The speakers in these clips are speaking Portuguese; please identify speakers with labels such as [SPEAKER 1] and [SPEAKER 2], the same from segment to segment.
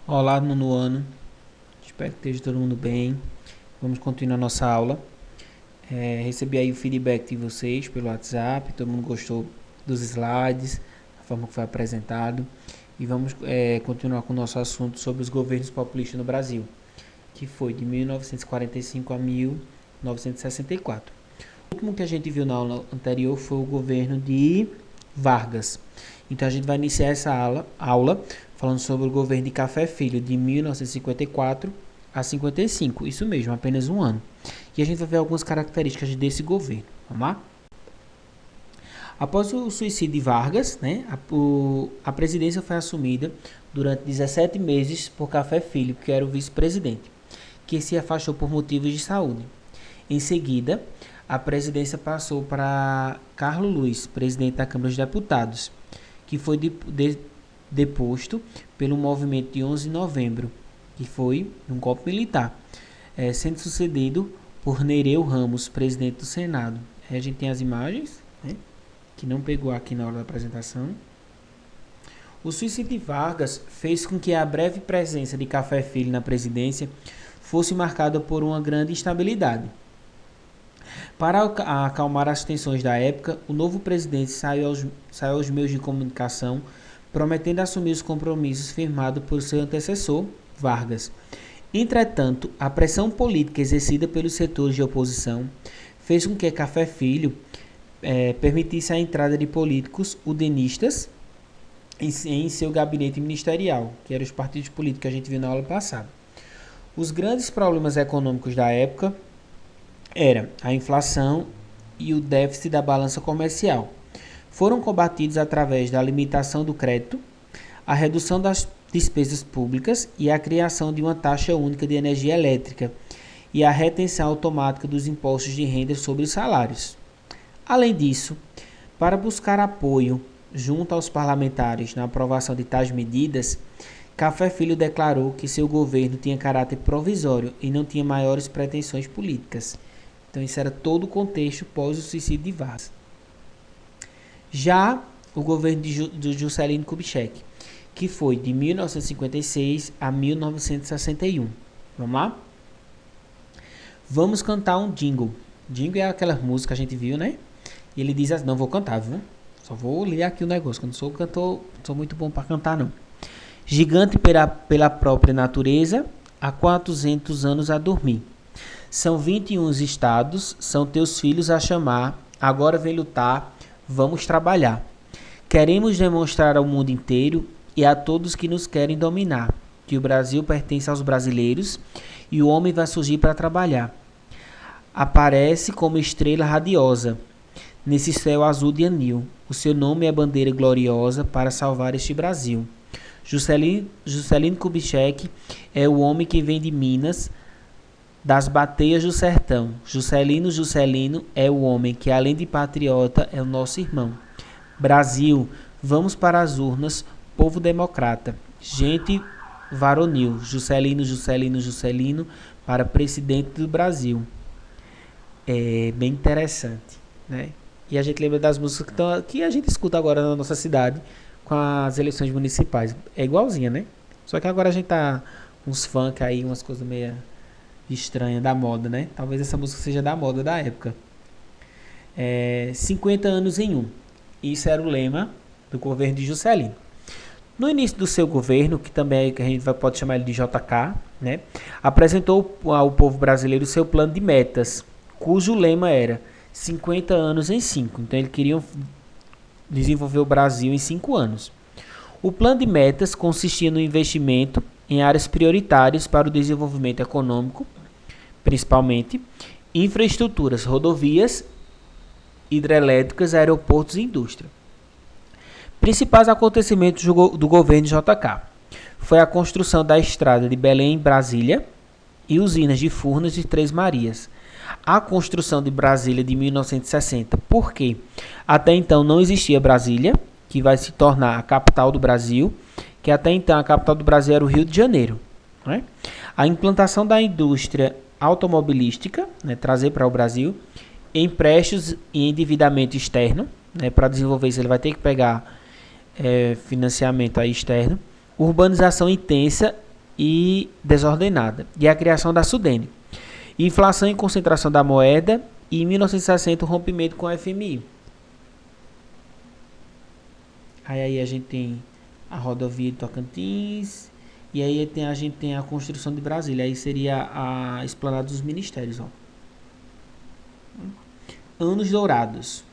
[SPEAKER 1] Olá, nono ano. Espero que esteja todo mundo bem. Vamos continuar nossa aula. Recebi aí o feedback de vocês pelo WhatsApp. Todo mundo gostou dos slides, a forma que foi apresentado. E vamos continuar com o nosso assunto sobre os governos populistas no Brasil, que foi de 1945 a 1964. O último que a gente viu na aula anterior foi o governo de Vargas. Então a gente vai iniciar essa aula falando sobre o governo de Café Filho de 1954 a 55. Isso mesmo, apenas um ano. E a gente vai ver algumas características desse governo. Vamos lá? Após o suicídio de Vargas, a presidência foi assumida durante 17 meses por Café Filho, que era o vice-presidente, que se afastou por motivos de saúde. Em seguida, a presidência passou para Carlos Luiz, presidente da Câmara dos Deputados, que foi deposto pelo movimento de 11 de novembro, que foi um golpe militar, sendo sucedido por Nereu Ramos, presidente do Senado. A gente tem as imagens, que não pegou aqui na hora da apresentação. O suicídio de Vargas fez com que a breve presença de Café Filho na presidência fosse marcada por uma grande instabilidade. Para acalmar as tensões da época, o novo presidente saiu aos meios de comunicação prometendo assumir os compromissos firmados por seu antecessor, Vargas. Entretanto, a pressão política exercida pelos setores de oposição fez com que Café Filho permitisse a entrada de políticos udenistas em seu gabinete ministerial, que eram os partidos políticos que a gente viu na aula passada. Os grandes problemas econômicos da época eram a inflação e o déficit da balança comercial. Foram combatidos através da limitação do crédito, a redução das despesas públicas e a criação de uma taxa única de energia elétrica e a retenção automática dos impostos de renda sobre os salários. Além disso, para buscar apoio junto aos parlamentares na aprovação de tais medidas, Café Filho declarou que seu governo tinha caráter provisório e não tinha maiores pretensões políticas. Então, isso era todo o contexto pós o suicídio de Vargas. Já o governo de Juscelino Kubitschek, que foi de 1956 a 1961. Vamos lá? Vamos cantar um jingle. Jingle é aquela música que a gente viu, né? E ele diz assim, não vou cantar, viu? Só vou ler aqui o negócio, que eu não sou cantor, não sou muito bom para cantar, não. Gigante pela própria natureza, há 400 anos a dormir. São 21 estados, são teus filhos a chamar, agora vem lutar, vamos trabalhar. Queremos demonstrar ao mundo inteiro e a todos que nos querem dominar, que o Brasil pertence aos brasileiros e o homem vai surgir para trabalhar. Aparece como estrela radiosa, nesse céu azul de anil. O seu nome é bandeira gloriosa para salvar este Brasil. Juscelino Kubitschek é o homem que vem de Minas, das bateias do sertão. Juscelino é o homem que, além de patriota, é o nosso irmão. Brasil, vamos para as urnas, povo democrata, gente varonil. Juscelino, para presidente do Brasil. É bem interessante, né? E a gente lembra das músicas que a gente escuta agora na nossa cidade com as eleições municipais. É igualzinha, né? Só que agora a gente tá uns funk aí, umas coisas meio estranhas da moda, né? Talvez essa música seja da moda da época. 50 anos em um. Isso era o lema do governo de Juscelino. No início do seu governo, que também a gente pode chamar ele de JK, né? Apresentou ao povo brasileiro o seu plano de metas, cujo lema era 50 anos em 5. Então, eles queriam desenvolver o Brasil em 5 anos. O plano de metas consistia no investimento em áreas prioritárias para o desenvolvimento econômico, principalmente infraestruturas, rodovias, hidrelétricas, aeroportos e indústria. Principais acontecimentos do governo de JK foi a construção da estrada de Belém em Brasília e usinas de Furnas de Três Marias. A construção de Brasília de 1960, porque até então não existia Brasília, que vai se tornar a capital do Brasil, que até então a capital do Brasil era o Rio de Janeiro. Né? A implantação da indústria automobilística, né, trazer para o Brasil, empréstimos e endividamento externo, né, para desenvolver isso ele vai ter que pegar financiamento aí externo, urbanização intensa e desordenada, e a criação da Sudene. Inflação e concentração da moeda, e em 1960 o rompimento com o FMI. Aí a gente tem a rodovia de Tocantins, e aí a gente tem a construção de Brasília, aí seria a esplanada dos ministérios. Ó. Anos Dourados.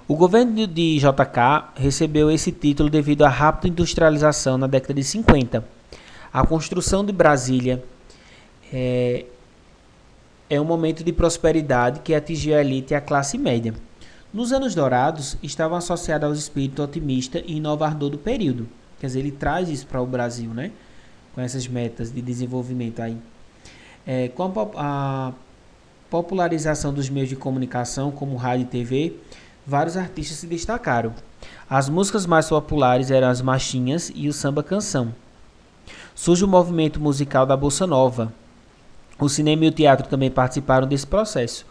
[SPEAKER 1] O governo de JK recebeu esse título devido à rápida industrialização na década de 50. A construção de Brasília é um momento de prosperidade que atingiu a elite e a classe média. Nos anos dourados, estavam associados ao espírito otimista e inovador do período. Quer dizer, ele traz isso para o Brasil, né? Com essas metas de desenvolvimento aí. Com a popularização dos meios de comunicação, como rádio e TV, vários artistas se destacaram. As músicas mais populares eram as marchinhas e o samba-canção. Surge o movimento musical da Bossa Nova. O cinema e o teatro também participaram desse processo.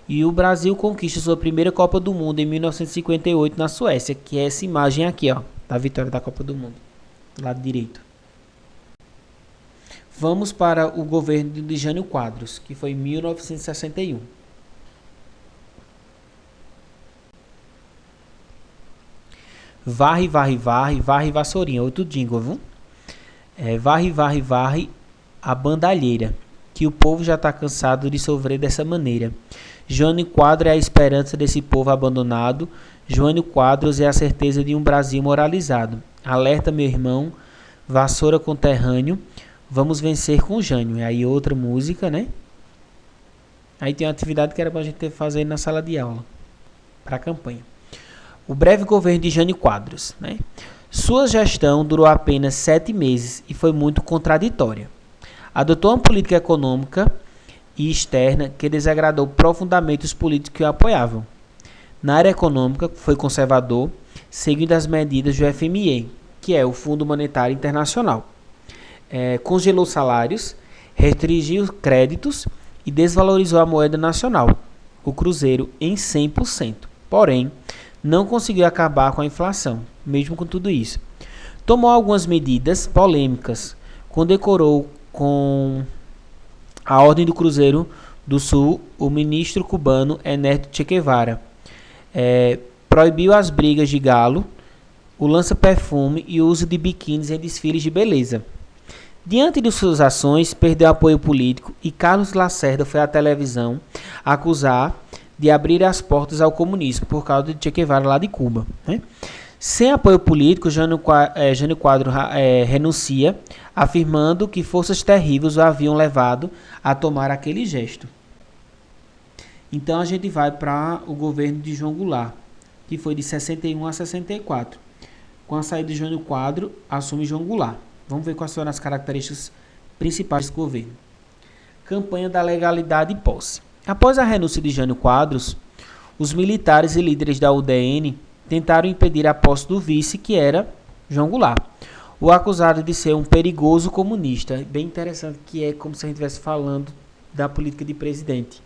[SPEAKER 1] E o Brasil conquista sua primeira Copa do Mundo em 1958 na Suécia, que é essa imagem aqui, ó, da vitória da Copa do Mundo, do lado direito. Vamos para o governo de Jânio Quadros, que foi em 1961. Varre, varre, varre, varre vassourinha. Outro jingle, viu? Varre, varre, varre a bandalheira, que o povo já está cansado de sofrer dessa maneira. Jânio Quadros é a esperança desse povo abandonado. Jânio Quadros é a certeza de um Brasil moralizado. Alerta, meu irmão, vassoura conterrâneo, vamos vencer com Jânio. Aí outra música, né? Aí tem uma atividade que era para a gente fazer na sala de aula, para a campanha. O breve governo de Jânio Quadros, né? Sua gestão durou apenas 7 meses e foi muito contraditória. Adotou uma política econômica e externa que desagradou profundamente os políticos que o apoiavam. Na área econômica, foi conservador, seguindo as medidas do FMI, que é o Fundo Monetário Internacional. Congelou salários, restringiu créditos e desvalorizou a moeda nacional, o cruzeiro, em 100%. Porém, não conseguiu acabar com a inflação, mesmo com tudo isso. Tomou algumas medidas polêmicas, condecorou com a Ordem do Cruzeiro do Sul o ministro cubano Ernesto Che Guevara. Proibiu as brigas de galo, o lança-perfume e o uso de biquínis em desfiles de beleza. Diante de suas ações, perdeu apoio político e Carlos Lacerda foi à televisão acusar de abrir as portas ao comunismo por causa de Che Guevara lá de Cuba, né? Sem apoio político, Jânio Quadros renuncia, afirmando que forças terríveis o haviam levado a tomar aquele gesto. Então a gente vai para o governo de João Goulart, que foi de 61 a 64. Com a saída de Jânio Quadros, assume João Goulart. Vamos ver quais foram as características principais desse governo. Campanha da legalidade e posse. Após a renúncia de Jânio Quadros, os militares e líderes da UDN tentaram impedir a posse do vice, que era João Goulart, o acusado de ser um perigoso comunista. Bem interessante, que é como se a gente estivesse falando da política de presidente,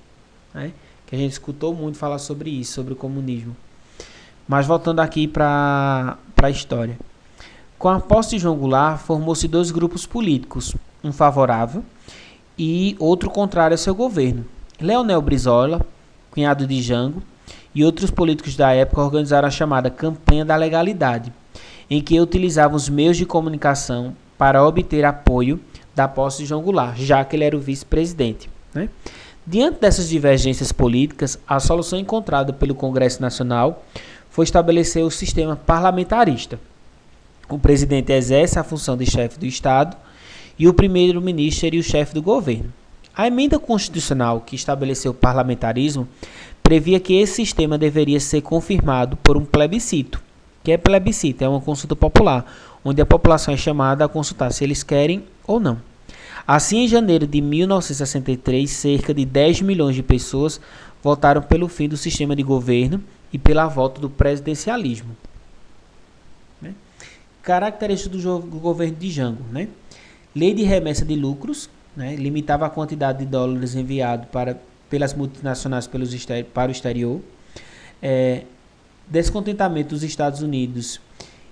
[SPEAKER 1] né? Que a gente escutou muito falar sobre isso, sobre o comunismo. Mas voltando aqui para a história. Com a posse de João Goulart, formou-se 2 grupos políticos, um favorável e outro contrário ao seu governo. Leonel Brizola, cunhado de Jango, e outros políticos da época organizaram a chamada Campanha da Legalidade, em que utilizavam os meios de comunicação para obter apoio da posse de João Goulart, já que ele era o vice-presidente, né? Diante dessas divergências políticas, a solução encontrada pelo Congresso Nacional foi estabelecer o sistema parlamentarista. O presidente exerce a função de chefe do Estado e o primeiro-ministro seria o chefe do governo. A emenda constitucional que estabeleceu o parlamentarismo previa que esse sistema deveria ser confirmado por um plebiscito. O que é plebiscito? É uma consulta popular, onde a população é chamada a consultar se eles querem ou não. Assim, em janeiro de 1963, cerca de 10 milhões de pessoas votaram pelo fim do sistema de governo e pela volta do presidencialismo. Características do governo de Jango, né? Lei de remessa de lucros, né? Limitava a quantidade de dólares enviado pelas multinacionais para o exterior. Descontentamento dos Estados Unidos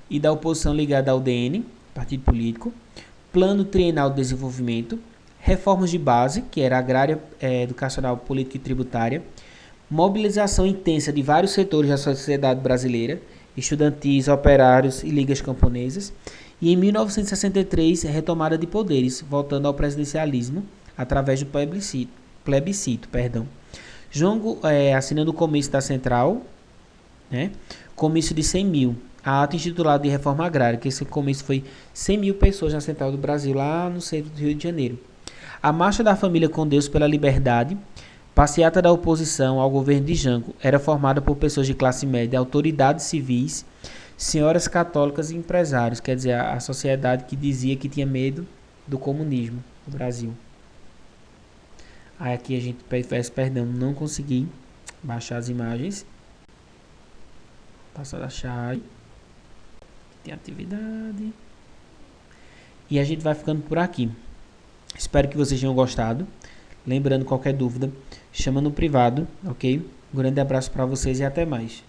[SPEAKER 1] e da oposição ligada ao DN, partido político. Plano Trienal de Desenvolvimento, reformas de base, que era agrária, educacional, política e tributária, mobilização intensa de vários setores da sociedade brasileira, estudantis, operários e ligas camponesas, e em 1963, retomada de poderes, voltando ao presidencialismo através do plebiscito. João assinando o comício da Central, né? Comício de 100 mil, a ata intitulada de Reforma Agrária, que esse comício foi 100 mil pessoas na Central do Brasil, lá no centro do Rio de Janeiro. A Marcha da Família com Deus pela Liberdade, passeata da oposição ao governo de Jango, era formada por pessoas de classe média, autoridades civis, senhoras católicas e empresários, quer dizer, a sociedade que dizia que tinha medo do comunismo no Brasil. Aí aqui a gente peço perdão, não consegui baixar as imagens. Passar a chave. Tem atividade. E a gente vai ficando por aqui. Espero que vocês tenham gostado. Lembrando, qualquer dúvida, chama no privado, ok? Um grande abraço para vocês e até mais.